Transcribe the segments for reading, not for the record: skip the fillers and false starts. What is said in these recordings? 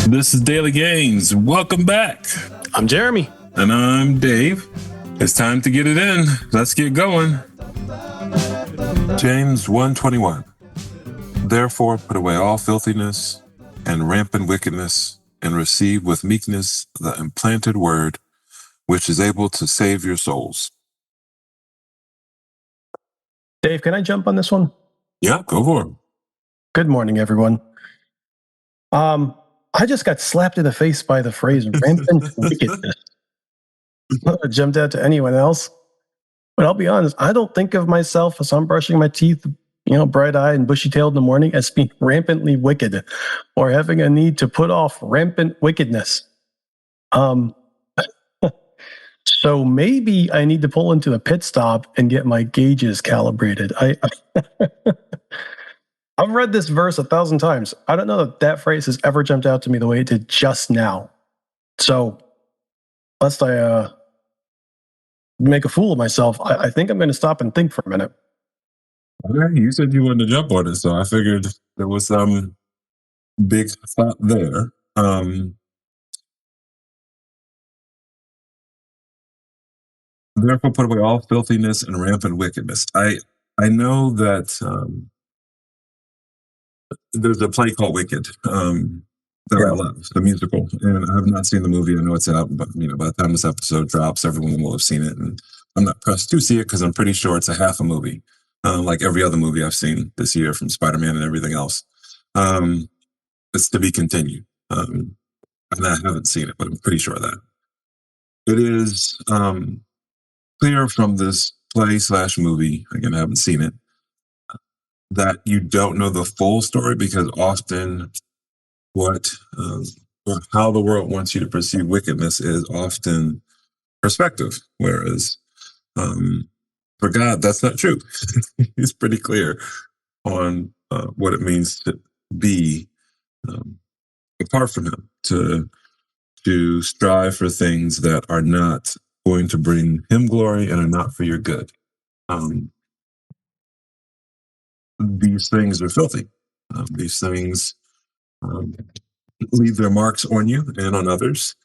This is Daily Gains. Welcome back. I'm Jeremy. And I'm Dave. It's time to get it in. Let's get going. James 1:21. Therefore put away all filthiness and rampant wickedness, and receive with meekness the implanted word, which is able to save your souls. Dave, can I jump on this one? Yeah, go for it. Good morning, everyone. I just got slapped in the face by the phrase rampant wickedness. It jumped out to anyone else. But I'll be honest, I don't think of myself as I'm brushing my teeth, bright-eyed and bushy-tailed in the morning as being rampantly wicked or having a need to put off rampant wickedness. So maybe I need to pull into the pit stop and get my gauges calibrated. I've read this verse 1,000 times. I don't know that phrase has ever jumped out to me the way it did just now. So, lest I make a fool of myself, I think I'm going to stop and think for a minute. Okay, you said you wanted to jump on it, so I figured there was some big thought there. Therefore put away all filthiness and rampant wickedness. I know that there's a play called Wicked that I love, the musical, and I have not seen the movie. I know it's out, but by the time this episode drops, everyone will have seen it, and I'm not pressed to see it because I'm pretty sure it's a half a movie, like every other movie I've seen this year from Spider-Man and everything else. It's to be continued, and I haven't seen it, but I'm pretty sure of that. It is clear from this play/movie, again, I haven't seen it, that you don't know the full story, because often what or how the world wants you to perceive wickedness is often perspective, whereas for God, that's not true. He's pretty clear on what it means to be apart from him, to strive for things that are not going to bring him glory and are not for your good. These things are filthy. These things leave their marks on you and on others.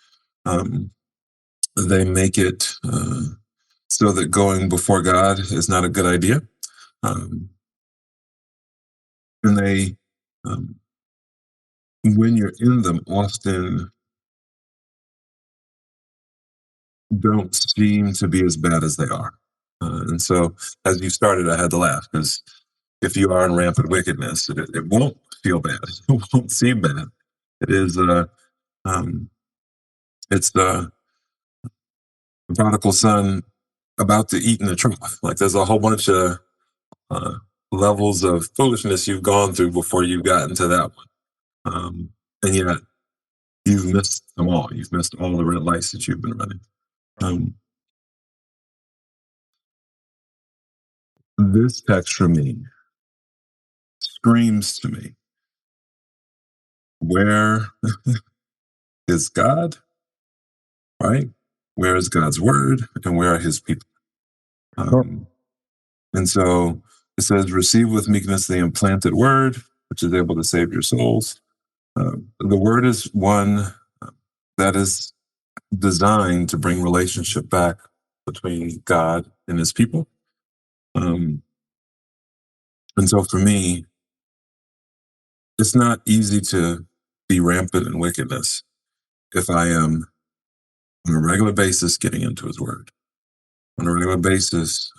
They make it so that going before God is not a good idea. And they, when you're in them, often don't seem to be as bad as they are. And so as you started, I had to laugh, because if you are in rampant wickedness, it won't feel bad. It won't seem bad. It is it's the prodigal son about to eat in the trough. Like, there's a whole bunch of levels of foolishness you've gone through before you've gotten to that one. And yet you've missed them all. You've missed all the red lights that you've been running. This text for me screams to me, where is God? Right? Where is God's word, and where are his people? And so it says, receive with meekness the implanted word, which is able to save your souls. The word is one that is designed to bring relationship back between God and his people. And so for me, it's not easy to be rampant in wickedness if I am on a regular basis getting into his word, on a regular basis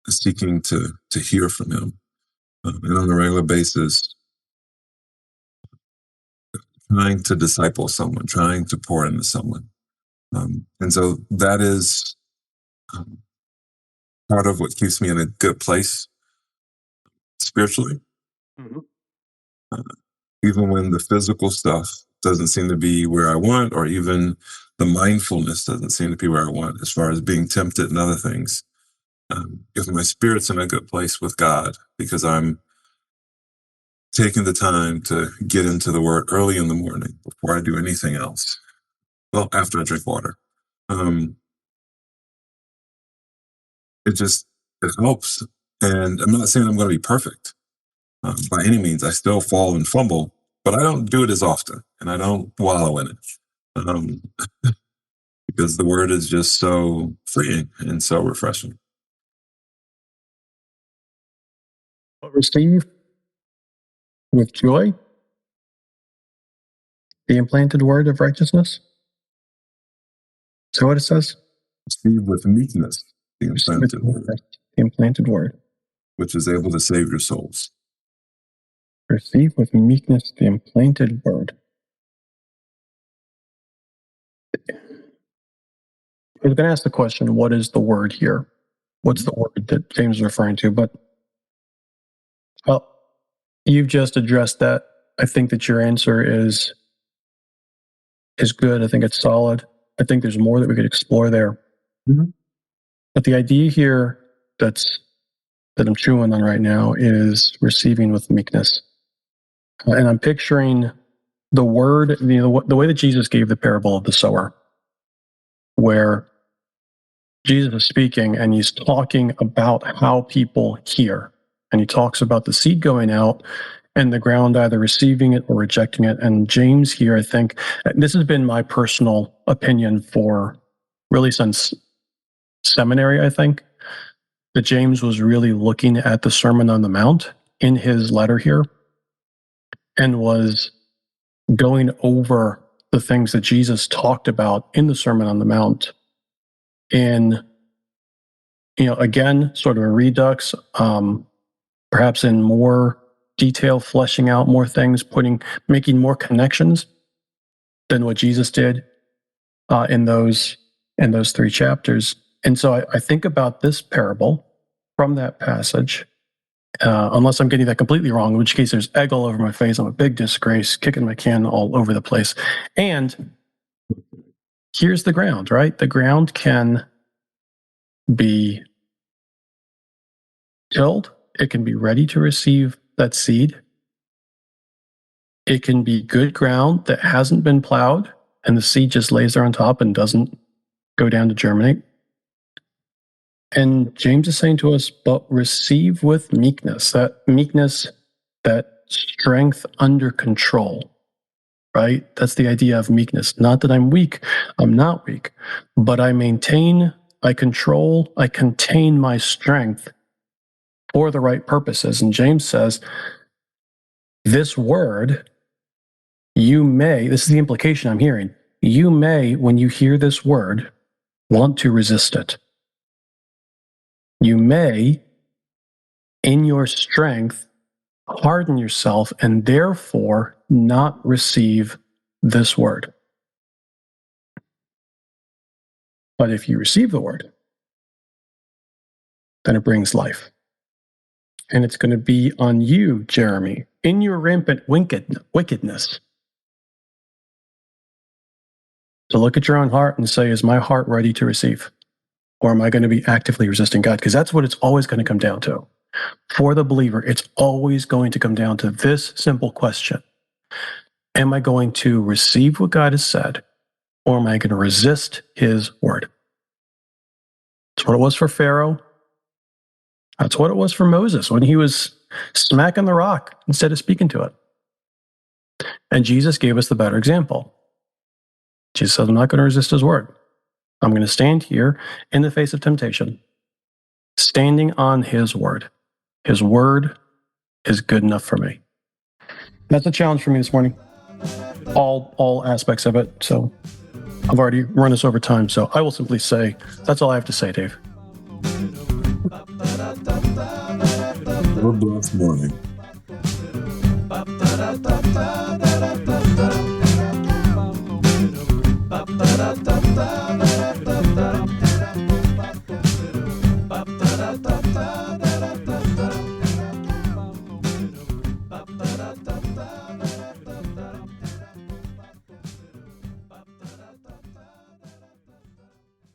seeking to hear from him, and on a regular basis trying to disciple someone, trying to pour into someone. And so that is part of what keeps me in a good place spiritually. Mm-hmm. Even when the physical stuff doesn't seem to be where I want, or even the mindfulness doesn't seem to be where I want, as far as being tempted and other things. If my spirit's in a good place with God, because I'm taking the time to get into the word early in the morning before I do anything else. Well, after I drink water. It helps. And I'm not saying I'm going to be perfect, by any means. I still fall and fumble, but I don't do it as often, and I don't wallow in it. Because the word is just so freeing and so refreshing. Receive with joy the implanted word of righteousness. Is that what it says? Receive with meekness the implanted word, the implanted word, which is able to save your souls. Receive with meekness the implanted word. I was going to ask the question, what is the word here? What's the word that James is referring to? But, well, you've just addressed that. I think that your answer is good. I think it's solid. I think there's more that we could explore there. Mm-hmm. But the idea here that I'm chewing on right now is receiving with meekness. And I'm picturing the word, the way that Jesus gave the parable of the sower, where Jesus is speaking and he's talking about how people hear. And he talks about the seed going out and the ground either receiving it or rejecting it. And James here, I think, this has been my personal opinion for really since seminary, I think, that James was really looking at the Sermon on the Mount in his letter here and was going over the things that Jesus talked about in the Sermon on the Mount in, again, sort of a redux, perhaps in more detail, fleshing out more things, making more connections than what Jesus did in those 3 chapters. And so I think about this parable from that passage, unless I'm getting that completely wrong, in which case there's egg all over my face. I'm a big disgrace, kicking my can all over the place. And here's the ground, right? The ground can be tilled. It can be ready to receive that seed. It can be good ground that hasn't been plowed, and the seed just lays there on top and doesn't go down to germinate. And James is saying to us, but receive with meekness, that strength under control, right? That's the idea of meekness. Not that I'm weak. I'm not weak, but I control, I contain my strength for the right purposes. And James says, this word, this is the implication I'm hearing, you may, when you hear this word, want to resist it. You may, in your strength, harden yourself and therefore not receive this word. But if you receive the word, then it brings life. And it's going to be on you, Jeremy, in your rampant wickedness, to look at your own heart and say, is my heart ready to receive? Or am I going to be actively resisting God? Because that's what it's always going to come down to. For the believer, it's always going to come down to this simple question. Am I going to receive what God has said, or am I going to resist his word? That's what it was for Pharaoh. That's what it was for Moses when he was smacking the rock instead of speaking to it. And Jesus gave us the better example. Jesus said, I'm not going to resist his word. I'm going to stand here in the face of temptation, standing on his word. His word is good enough for me. That's a challenge for me this morning. All aspects of it. So I've already run us over time. So I will simply say, that's all I have to say, Dave. Have a blessed morning. Ba-ba-da-da-da-da-da.